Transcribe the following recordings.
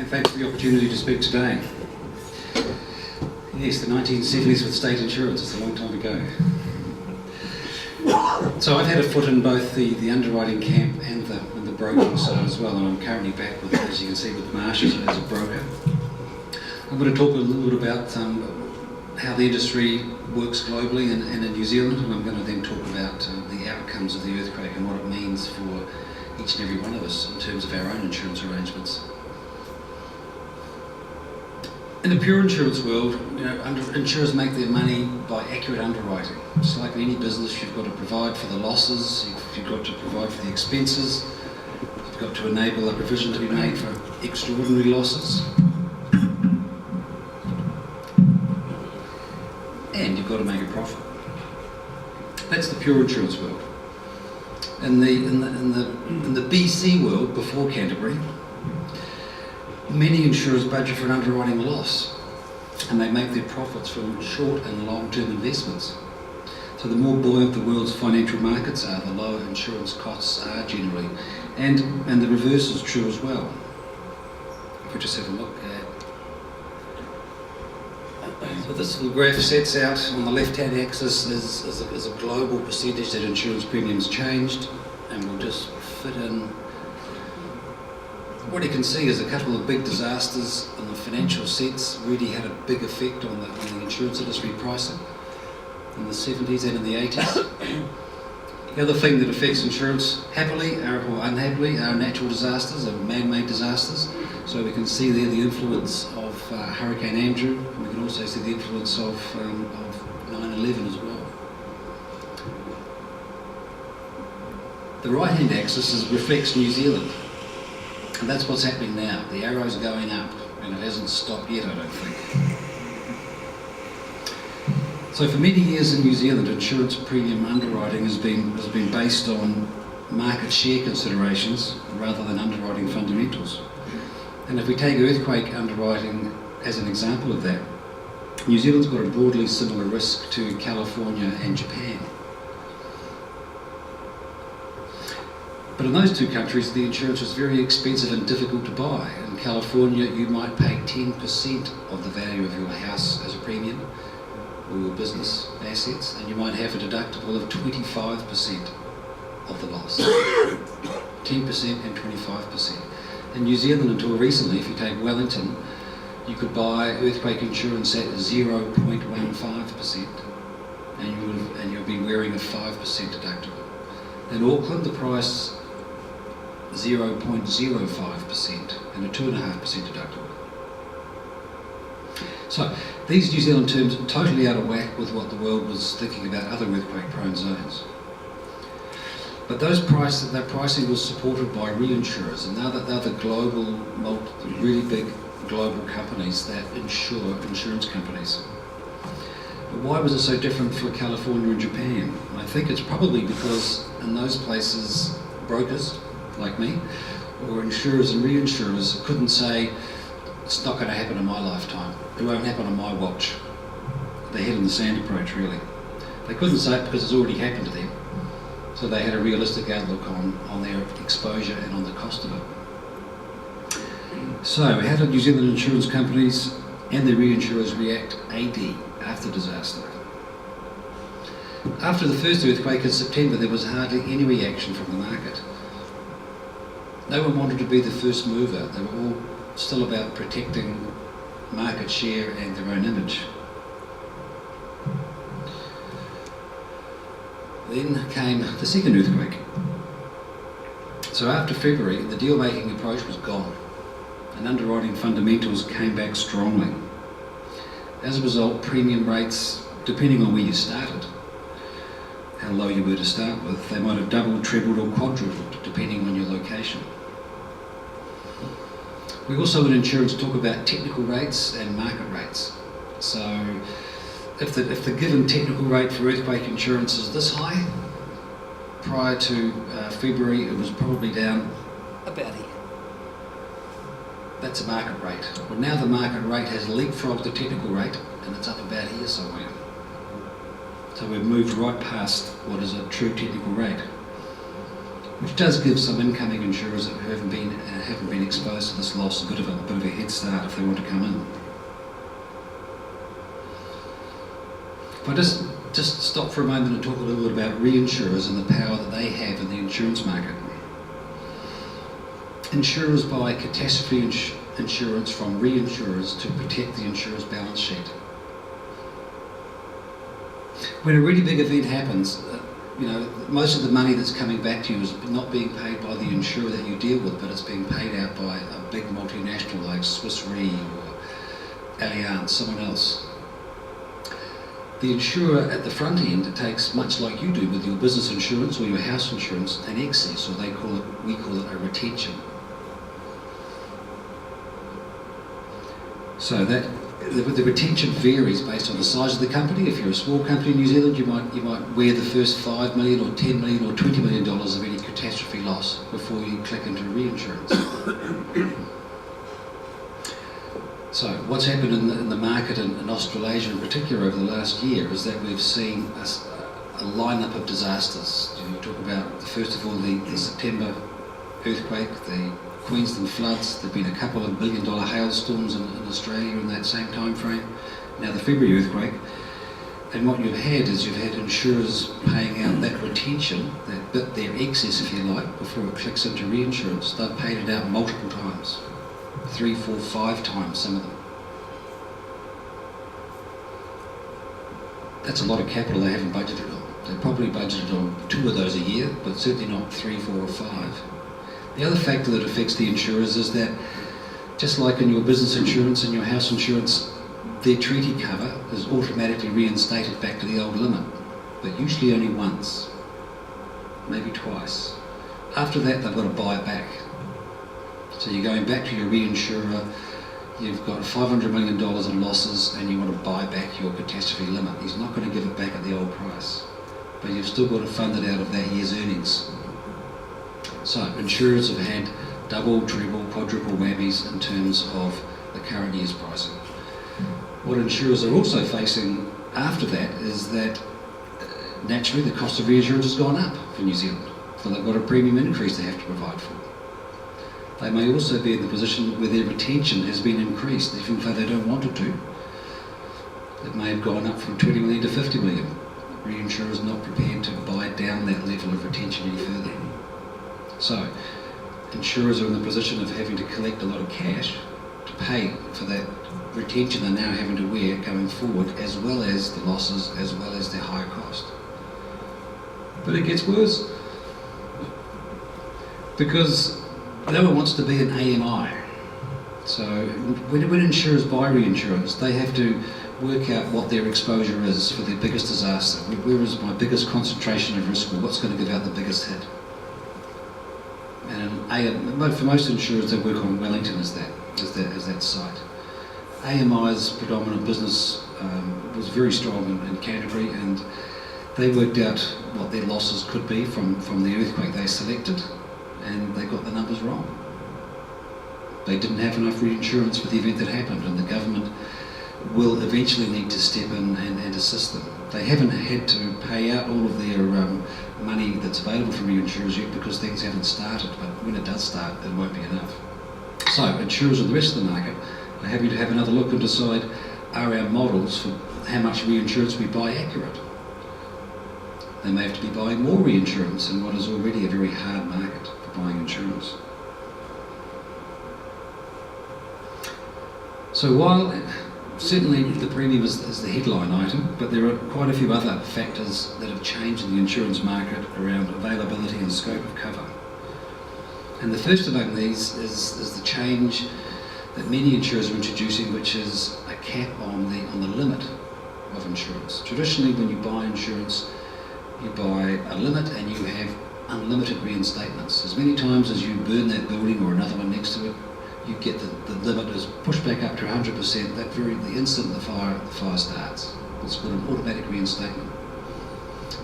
and thanks for the opportunity to speak today. Yes, the 1970s with state insurance, it's a long time ago. So I've had a foot in both the underwriting camp and the broking side as well, and I'm currently back with, as you can see, with Marsh as a broker. I'm going to talk a little bit about how the industry works globally and in New Zealand, and I'm going to then talk about the outcomes of the earthquake and what it means for each and every one of us in terms of our own insurance arrangements. In the pure insurance world, insurers make their money by accurate underwriting. Just like in any business, you've got to provide for the losses, you've got to provide for the expenses, you've got to enable a provision to be made for extraordinary losses, and you've got to make a profit. That's the pure insurance world. In the BC world, before Canterbury, many insurers budget for an underwriting loss, and they make their profits from short and long-term investments. So the more buoyant the world's financial markets are, the lower insurance costs are generally, and the reverse is true as well. If we just have a look at, so this little graph sets out on the left-hand axis is a global percentage that insurance premiums changed, and we'll just fit in. What you can see is a couple of big disasters in the financial sense really had a big effect on the insurance industry pricing in the 70s and in the 80s. The other thing that affects insurance happily or unhappily are natural disasters and man-made disasters. So we can see there the influence of Hurricane Andrew, and we can also see the influence of 9/11 as well. The right-hand axis reflects New Zealand. And that's what's happening now. The arrow's going up, and it hasn't stopped yet, I don't think. So for many years in New Zealand, insurance premium underwriting has been based on market share considerations rather than underwriting fundamentals. And if we take earthquake underwriting as an example of that, New Zealand's got a broadly similar risk to California and Japan. But in those two countries, the insurance was very expensive and difficult to buy. In California, you might pay 10% of the value of your house as a premium or your business assets, and you might have a deductible of 25% of the loss. 10% and 25%. In New Zealand, until recently, if you take Wellington, you could buy earthquake insurance at 0.15%, and you'll be wearing a 5% deductible. In Auckland, the price 0.05% and a 2.5% deductible. So these New Zealand terms are totally out of whack with what the world was thinking about other earthquake-prone zones. But that pricing was supported by reinsurers, and they're the global, really big global companies that insure insurance companies. But why was it so different for California and Japan? I think it's probably because in those places, brokers like me, or insurers and reinsurers couldn't say, it's not going to happen in my lifetime, it won't happen on my watch. The head in the sand approach, really. They couldn't say it because it's already happened to them, so they had a realistic outlook on their exposure and on the cost of it. So how did New Zealand insurance companies and their reinsurers react after disaster? After the first earthquake in September, there was hardly any reaction from the market. No one wanted to be the first mover. They were all still about protecting market share and their own image. Then came the second earthquake. So after February, the deal-making approach was gone, and underwriting fundamentals came back strongly. As a result, premium rates, depending on where you started, how low you were to start with, they might have doubled, trebled or quadrupled, depending on your location. We also in insurance talk about technical rates and market rates. So if the given technical rate for earthquake insurance is this high, prior to February it was probably down about here. That's a market rate. Well, now the market rate has leapfrogged the technical rate and it's up about here somewhere. So we've moved right past what is a true technical rate. which does give some incoming insurers that haven't been exposed to this loss a bit of a head start if they want to come in. If I just stop for a moment and talk a little bit about reinsurers and the power that they have in the insurance market. Insurers buy catastrophe insurance from reinsurers to protect the insurer's balance sheet. When a really big event happens, most of the money that's coming back to you is not being paid by the insurer that you deal with, but it's being paid out by a big multinational like Swiss Re or Allan, someone else. The insurer at the front end takes, much like you do with your business insurance or your house insurance, an excess, or we call it a retention. So that the retention varies based on the size of the company. If you're a small company in New Zealand, you might wear the first $5 million or $10 million or $20 million of any catastrophe loss before you click into reinsurance. So what's happened in the market in Australasia in particular over the last year is that we've seen a lineup of disasters. You talk about, first of all, the September earthquake, the Queensland floods. There have been a couple of $1 billion hailstorms in Australia in that same time frame. Now the February earthquake. And what you've had insurers paying out that retention, their excess if you like, before it clicks into reinsurance. They've paid it out multiple times. 3, 4, 5 times, some of them. That's a lot of capital they haven't budgeted on. They probably budgeted on 2 of those a year, but certainly not 3, 4 or 5. The other factor that affects the insurers is that, just like in your business insurance and your house insurance, their treaty cover is automatically reinstated back to the old limit, but usually only once, maybe twice. After that, they've got to buy it back. So you're going back to your reinsurer, you've got $500 million in losses and you want to buy back your catastrophe limit. He's not going to give it back at the old price, but you've still got to fund it out of that year's earnings. So insurers have had double, triple, quadruple whammies in terms of the current year's pricing. What insurers are also facing after that is that naturally the cost of reinsurance has gone up for New Zealand. So they've got a premium increase they have to provide for. They may also be in the position where their retention has been increased, even though they don't want it to. It may have gone up from 20 million to 50 million. Reinsurers are not prepared to buy down that level of retention any further. So, insurers are in the position of having to collect a lot of cash to pay for that retention they're now having to wear going forward, as well as the losses, as well as their higher cost. But it gets worse, because no one wants to be an AMI. So when insurers buy reinsurance, they have to work out what their exposure is for their biggest disaster. Where is my biggest concentration of risk, or what's going to give out the biggest hit? And for most insurers, they work on Wellington as that site. AMI's predominant business was very strong in Canterbury, and they worked out what their losses could be from the earthquake they selected, and they got the numbers wrong. They didn't have enough reinsurance for the event that happened, and the government will eventually need to step in and assist them. They haven't had to pay out all of their money that's available from reinsurers yet because things haven't started, but when it does start, it won't be enough. So insurers and the rest of the market are having to have another look and decide, are our models for how much reinsurance we buy accurate? They may have to be buying more reinsurance in what is already a very hard market for buying insurance. So while certainly the premium is the headline item, but there are quite a few other factors that have changed in the insurance market around availability and scope of cover. And the first among these is the change that many insurers are introducing, which is a cap on the limit of insurance. Traditionally, when you buy insurance, you buy a limit and you have unlimited reinstatements. As many times as you burn that building or another one next to it, you get the limit is pushed back up to 100% the instant the fire starts. It's called an automatic reinstatement.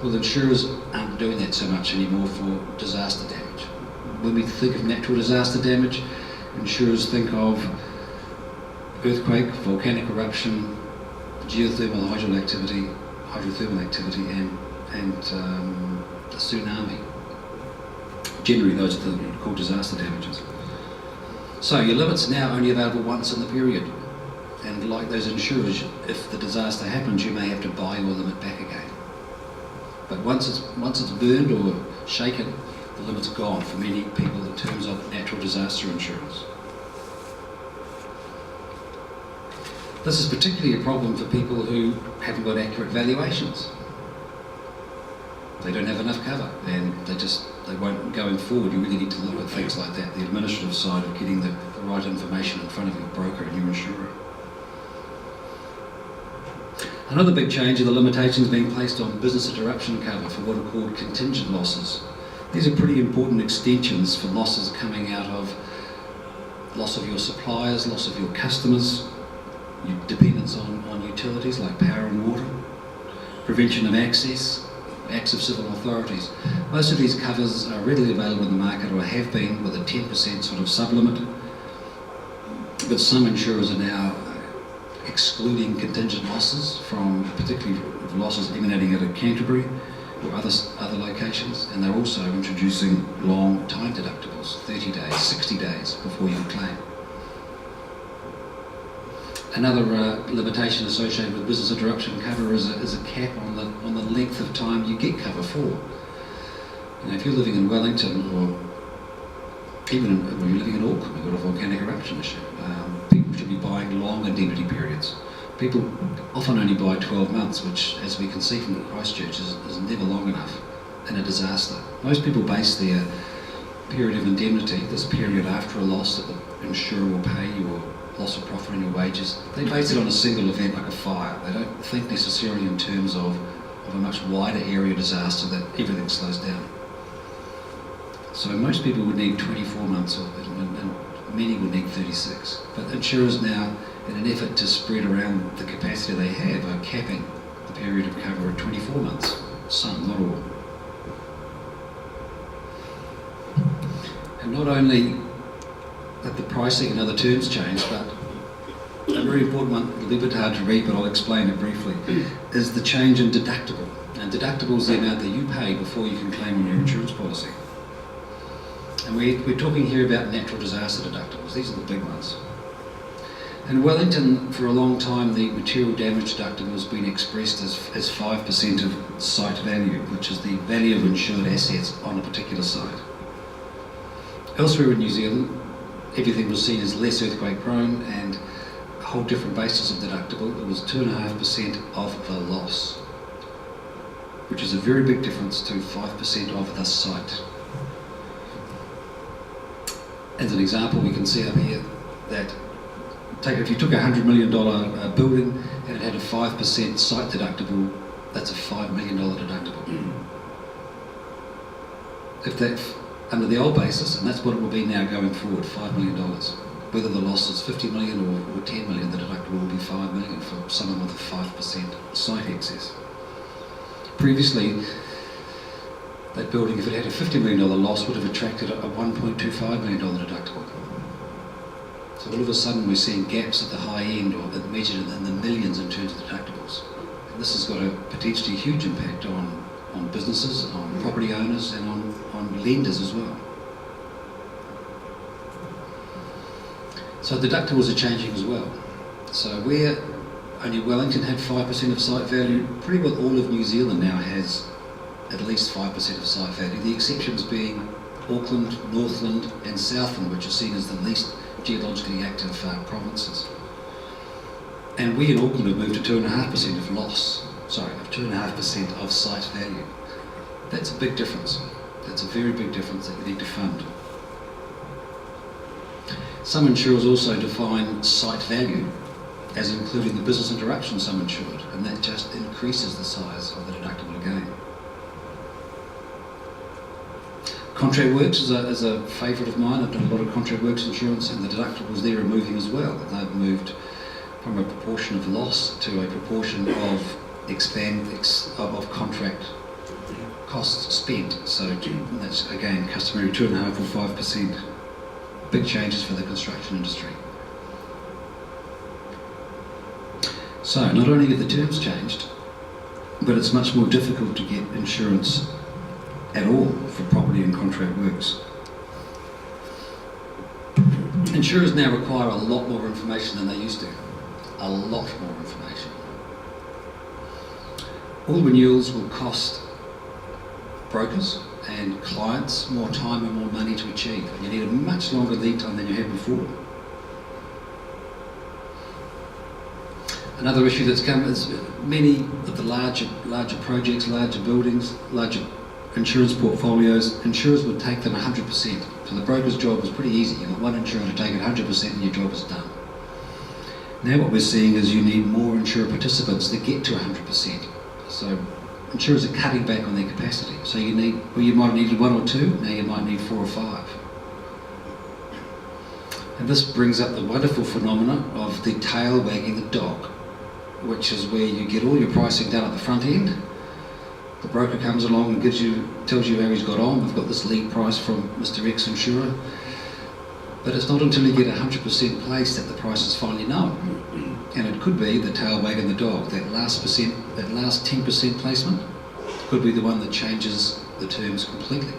Well, insurers aren't doing that so much anymore for disaster damage. When we think of natural disaster damage, insurers think of earthquake, volcanic eruption, geothermal hydrothermal activity, and a tsunami. Generally, those are called disaster damages. So your limit's now only available once in the period. And like those insurers, if the disaster happens, you may have to buy your limit back again. But once it's burned or shaken, the limit's gone for many people in terms of natural disaster insurance. This is particularly a problem for people who haven't got accurate valuations. They don't have enough cover, and they won't, going forward. You really need to look at things like that, the administrative side of getting the right information in front of your broker and your insurer. Another big change are the limitations being placed on business interruption cover for what are called contingent losses. These are pretty important extensions for losses coming out of loss of your suppliers, loss of your customers, your dependence on utilities like power and water, prevention of access, acts of civil authorities. Most of these covers are readily available in the market, or have been, with a 10% sort of sublimit. But some insurers are now excluding contingent losses from, particularly losses emanating out of Canterbury or other locations, and they're also introducing long time deductibles, 30 days, 60 days before you can claim. Another limitation associated with business interruption cover is a cap on the length of time you get cover for. You know, if you're living in Wellington, or even when you're living in Auckland, we've got a volcanic eruption issue. People should be buying long indemnity periods. People often only buy 12 months, which, as we can see from Christchurch, is never long enough in a disaster. Most people base their period of indemnity, this period after a loss that the insurer will pay you, or loss of profit on your wages, they base it on a single event like a fire. They don't think necessarily in terms of a much wider area disaster that everything slows down. So most people would need 24 months, and many would need 36. But insurers now, in an effort to spread around the capacity they have, are capping the period of cover at 24 months. Some, not all. And not only that the pricing and other terms change, but a very important one, a little bit hard to read, but I'll explain it briefly, is the change in deductible. And deductible is the amount that you pay before you can claim on your insurance policy. And we're talking here about natural disaster deductibles. These are the big ones. In Wellington, for a long time, the material damage deductible has been expressed as 5% of site value, which is the value of insured assets on a particular site. Elsewhere in New Zealand, everything was seen as less earthquake prone, and a whole different basis of deductible. It was 2.5% of the loss, which is a very big difference to 5% of the site. As an example, we can see up here that if you took a $100 million building and it had a 5% site deductible, that's a $5 million deductible. If that, under the old basis, and that's what it will be now going forward, $5 million. Whether the loss is 50 million or 10 million, the deductible will be 5 million for someone with a 5% site excess. Previously, that building, if it had a $50 million loss, would have attracted a $1.25 million deductible. So all of a sudden we're seeing gaps at the high end, or measured in the millions in terms of deductibles. And this has got a potentially huge impact on businesses, on property owners, and on lenders as well. So deductibles are changing as well. So where only Wellington had 5% of site value, pretty well all of New Zealand now has at least 5% of site value. The exceptions being Auckland, Northland and Southland, which are seen as the least geologically active provinces. And we in Auckland have moved to 2.5% of loss, of 2.5% of site value. That's a big difference. That's a very big difference that you need to fund. Some insurers also define site value as including the business interruption sum insured, and that just increases the size of the deductible again. Contract works is a favourite of mine. I've done a lot of contract works insurance, and the deductibles there are moving as well. They've moved from a proportion of loss to a proportion of of contract costs spent. So that's again customary 2.5 or 5%. Big changes for the construction industry. So not only have the terms changed, but it's much more difficult to get insurance at all for property and contract works. Insurers now require a lot more information than they used to. A lot more information. All renewals will cost brokers and clients more time and more money to achieve. And you need a much longer lead time than you had before. Another issue that's come is many of the larger projects, larger buildings, larger insurance portfolios, insurers would take them 100%. So the broker's job is pretty easy. You've got one insurer to take it 100% and your job is done. Now what we're seeing is you need more insurer participants to get to 100%. So insurers are cutting back on their capacity. So you might have needed 1 or 2, now you might need 4 or 5. And this brings up the wonderful phenomena of the tail wagging the dog, which is where you get all your pricing done at the front end. The broker comes along and tells you how he's got on. We've got this lead price from Mr. X insurer. But it's not until you get 100% placed that the price is finally known. And it could be the tail wagging the dog. That last 10% placement could be the one that changes the terms completely.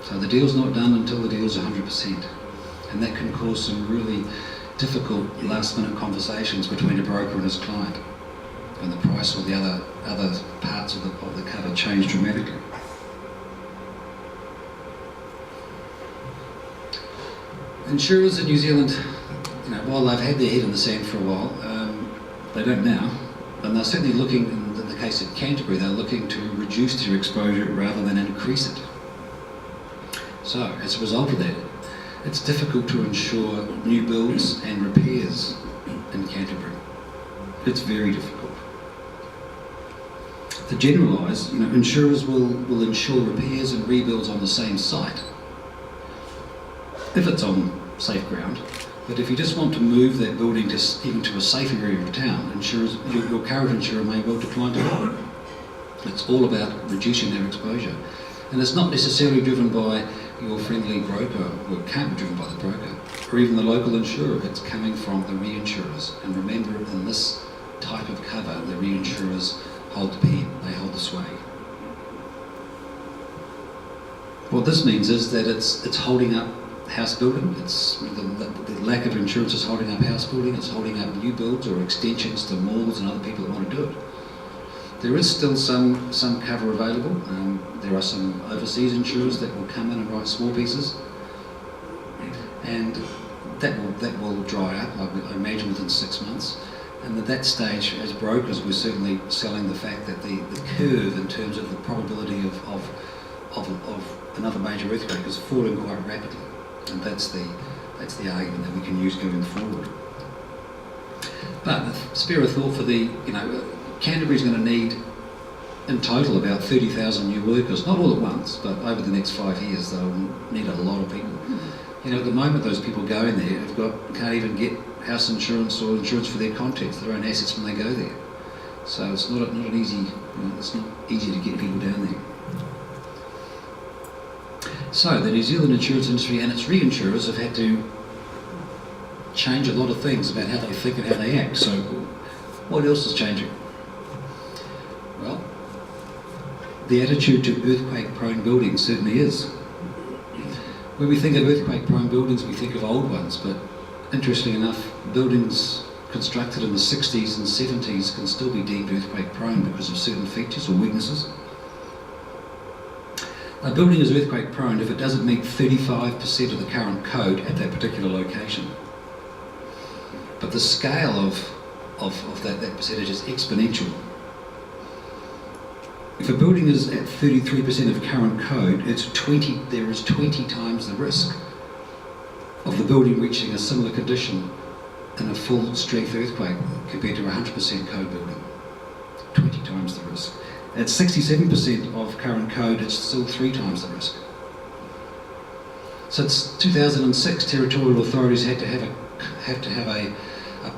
So the deal's not done until the deal's 100%. And that can cause some really difficult last-minute conversations between a broker and his client, and the price or the other parts of the cover change dramatically. Insurers in New Zealand, while they've had their head in the sand for a while, they don't now, and they're certainly looking, in the case of Canterbury, they're looking to reduce their exposure rather than increase it. So, as a result of that, it's difficult to insure new builds and repairs in Canterbury. It's very difficult. To generalise, insurers will insure repairs and rebuilds on the same site, if it's on safe ground. But if you just want to move that building even to a safer area of town, your current insurer may well decline to cover it. It's all about reducing their exposure. And it's not necessarily driven by your friendly broker, or it can't be driven by the broker, or even the local insurer. It's coming from the reinsurers. And remember, in this type of cover, the reinsurers hold the pen, they hold the sway. What this means is that it's holding up house building. It's the lack of insurance is holding up house building. It's holding up new builds or extensions to malls and other people that want to do it. There is still some cover available. There are some overseas insurers that will come in and write small pieces, and that will dry up, I imagine, within 6 months. And at that stage, as brokers, we're certainly selling the fact that the curve in terms of the probability of another major earthquake is falling quite rapidly, and that's the argument that we can use going forward. But spare a thought for Canterbury's going to need, in total, about 30,000 new workers, not all at once, but over the next 5 years they'll need a lot of people. At the moment those people go in there can't even get house insurance or insurance for their contents, their own assets when they go there. So it's not an easy, it's not easy to get people down there. So the New Zealand insurance industry and its reinsurers have had to change a lot of things about how they think and how they act. So what else is changing? Well, the attitude to earthquake-prone buildings certainly is. When we think of earthquake-prone buildings, we think of old ones, but interestingly enough, buildings constructed in the 60s and 70s can still be deemed earthquake-prone because of certain features or weaknesses. A building is earthquake-prone if it doesn't meet 35% of the current code at that particular location. But the scale of that percentage is exponential. If a building is at 33% of current code, there is 20 times the risk of the building reaching a similar condition in a full strength earthquake compared to a 100% code building. 20 times the risk. At 67% of current code, it's still 3 times the risk. Since 2006, territorial authorities have to have a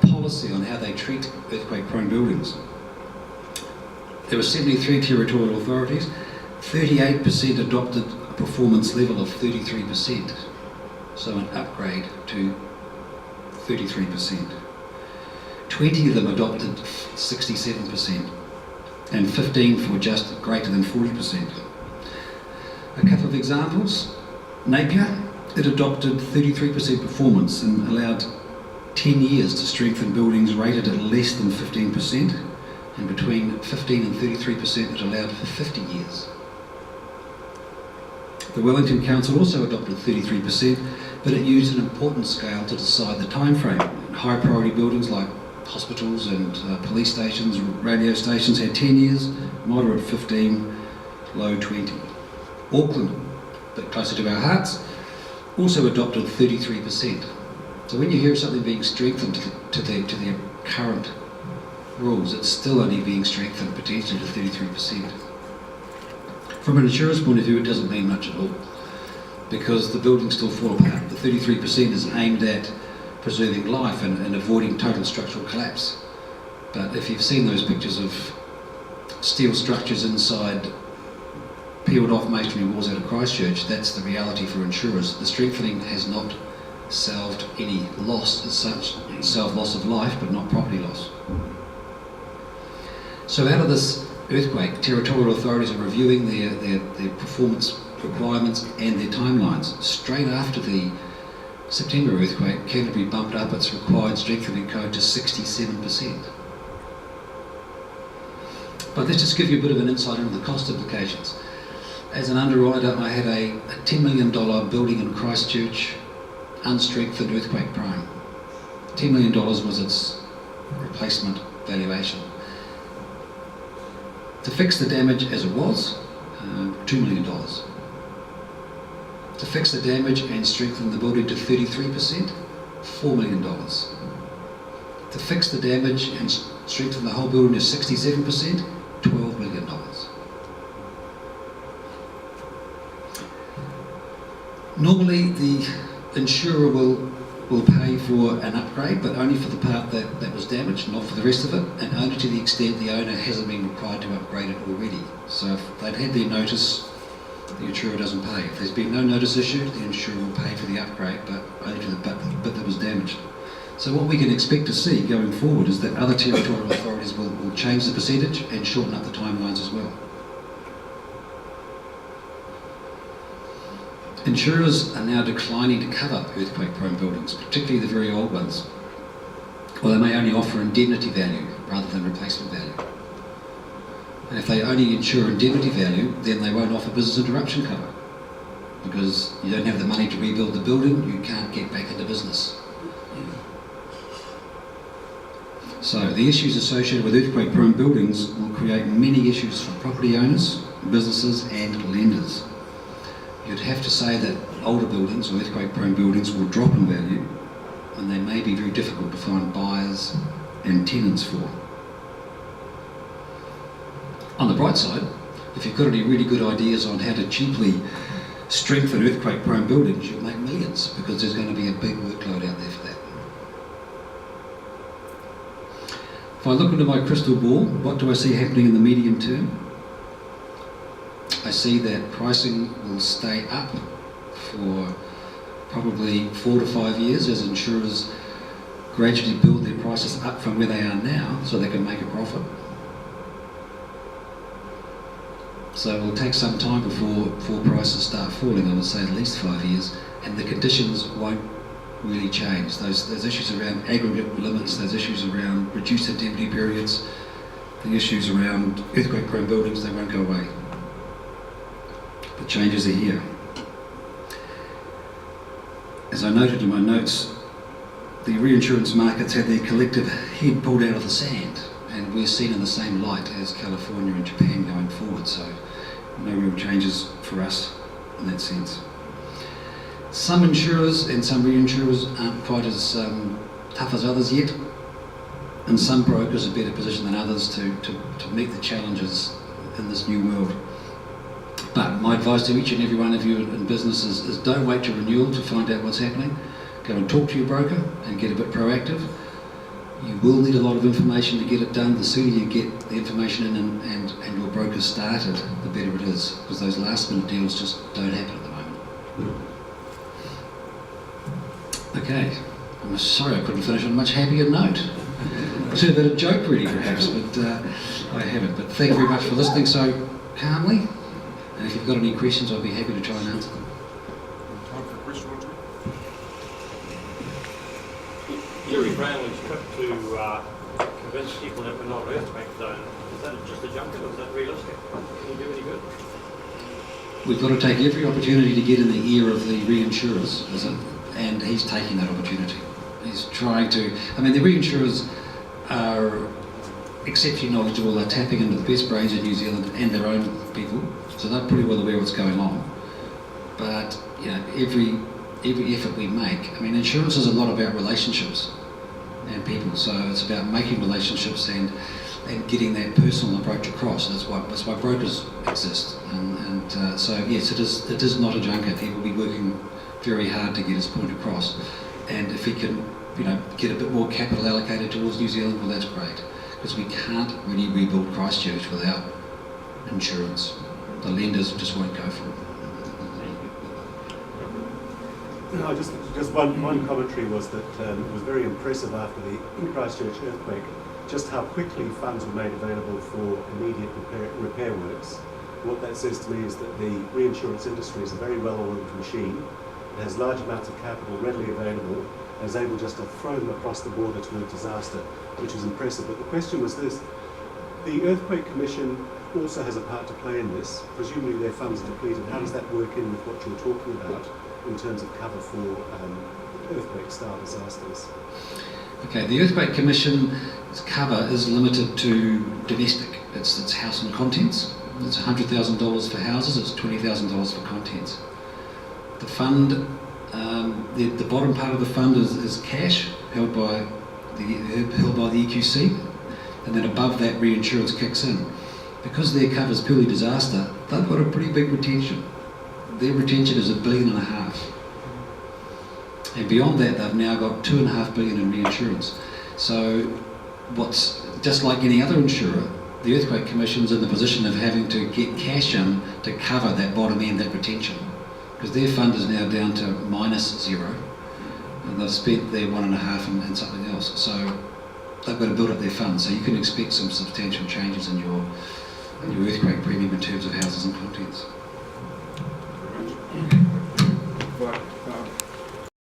policy on how they treat earthquake-prone buildings. There were 73 territorial authorities. 38% adopted a performance level of 33%, so an upgrade to 33%. 20 of them adopted 67%, and 15 for just greater than 40%. A couple of examples. Napier, it adopted 33% performance and allowed 10 years to strengthen buildings rated at less than 15%, and between 15 and 33% it allowed for 50 years. The Wellington Council also adopted 33%, but it used an important scale to decide the time frame. High priority buildings like hospitals and police stations, radio stations had 10 years, moderate 15, low 20. Auckland, a bit closer to our hearts, also adopted 33%. So when you hear something being strengthened to their current rules, it's still only being strengthened potentially to 33%. From an insurer's point of view, it doesn't mean much at all, because the buildings still fall apart. The 33% is aimed at preserving life and avoiding total structural collapse. But if you've seen those pictures of steel structures inside peeled off masonry walls out of Christchurch, that's the reality for insurers. The strengthening has not salved any loss as such, salved loss of life, but not property loss. So out of this earthquake, territorial authorities are reviewing their performance requirements and their timelines. Straight after the September earthquake, Canterbury bumped up its required strengthening code to 67%. But let's just give you a bit of an insight into the cost implications. As an underwriter, I had a $10 million building in Christchurch, unstrengthened, earthquake prone. $10 million was its replacement valuation. To fix the damage as it was, $2 million. To fix the damage and strengthen the building to 33%, $4 million. To fix the damage and strengthen the whole building to 67%, $12 million. Normally the insurer will pay for an upgrade, but only for the part that was damaged, not for the rest of it, and only to the extent the owner hasn't been required to upgrade it already. So if they've had their notice, the insurer doesn't pay. If there's been no notice issued, the insurer will pay for the upgrade, but only to the bit that was damaged. So what we can expect to see going forward is that other territorial authorities will change the percentage and shorten up the timelines as well. Insurers are now declining to cover earthquake-prone buildings, particularly the very old ones, or they may only offer indemnity value rather than replacement value. And if they only insure indemnity value, then they won't offer business interruption cover, because you don't have the money to rebuild the building, you can't get back into business. So the issues associated with earthquake-prone buildings will create many issues for property owners, businesses and lenders. You'd have to say that older buildings or earthquake-prone buildings will drop in value, and they may be very difficult to find buyers and tenants for. On the bright side, if you've got any really good ideas on how to cheaply strengthen earthquake-prone buildings, you'll make millions, because there's going to be a big workload out there for that. If I look into my crystal ball, what do I see happening in the medium term? I see that pricing will stay up for probably 4 to 5 years as insurers gradually build their prices up from where they are now so they can make a profit. So it will take some time before prices start falling. I would say at least 5 years, and the conditions won't really change. Those issues around aggregate limits, those issues around reduced indemnity periods, the issues around earthquake-prone buildings, they won't go away. The changes are here. As I noted in my notes, the reinsurance markets had their collective head pulled out of the sand, and we're seen in the same light as California and Japan going forward, so no real changes for us in that sense. Some insurers and some reinsurers aren't quite as tough as others yet, and some brokers are better positioned than others to meet the challenges in this new world. But my advice to each and every one of you in business is don't wait to renewal to find out what's happening. Go and talk to your broker and get a bit proactive. You will need a lot of information to get it done. The sooner you get the information in and your broker started, the better it is, because those last minute deals just don't happen at the moment. Okay, I'm sorry I couldn't finish on a much happier note. I should have had a joke ready perhaps, but I haven't. But thank you very much for listening so calmly And if you've got any questions, I'll be happy to try and answer them. Time for a question or two. Jerry Brownlee's trip to convince people that we're not earthquake zone, is that just a junket or is that realistic? Can you do any good? We've got to take every opportunity to get in the ear of the reinsurers, and he's taking that opportunity. He's trying to, I mean, the reinsurers are exceptionally knowledgeable. They're tapping into the best brains in New Zealand and their own people, so they're pretty well aware of what's going on. But you know, every effort we make, I mean, insurance is a lot about relationships and people, so it's about making relationships and getting that personal approach across. That's why brokers exist. So yes, it is not a junket. He will be working very hard to get his point across, and if he can, you know, get a bit more capital allocated towards New Zealand, well, that's great, because we can't really rebuild Christchurch without insurance. The lenders just won't go for it. No, just one commentary was that it was very impressive after the Christchurch earthquake just how quickly funds were made available for immediate repair works. What that says to me is that the reinsurance industry is a very well-oiled machine. It has large amounts of capital readily available and is able just to throw them across the border to a disaster, which was impressive. But the question was this: the Earthquake Commission also has a part to play in this. Presumably their funds are depleted. How does that work in with what you're talking about in terms of cover for earthquake-style disasters? Okay, the Earthquake Commission's cover is limited to domestic. It's house and contents. It's $100,000 for houses, it's $20,000 for contents. The fund, the bottom part of the fund is cash held by the EQC, and then above that reinsurance kicks in. Because their cover is purely disaster, they've got a pretty big retention. Their retention is $1.5 billion. And beyond that, they've now got $2.5 billion in reinsurance. So what's just like any other insurer, the Earthquake Commission's in the position of having to get cash in to cover that bottom end, that retention. Because their fund is now down to -0, and they've spent their 1.5 and something else. So they've got to build up their funds. So you can expect some substantial changes in your earthquake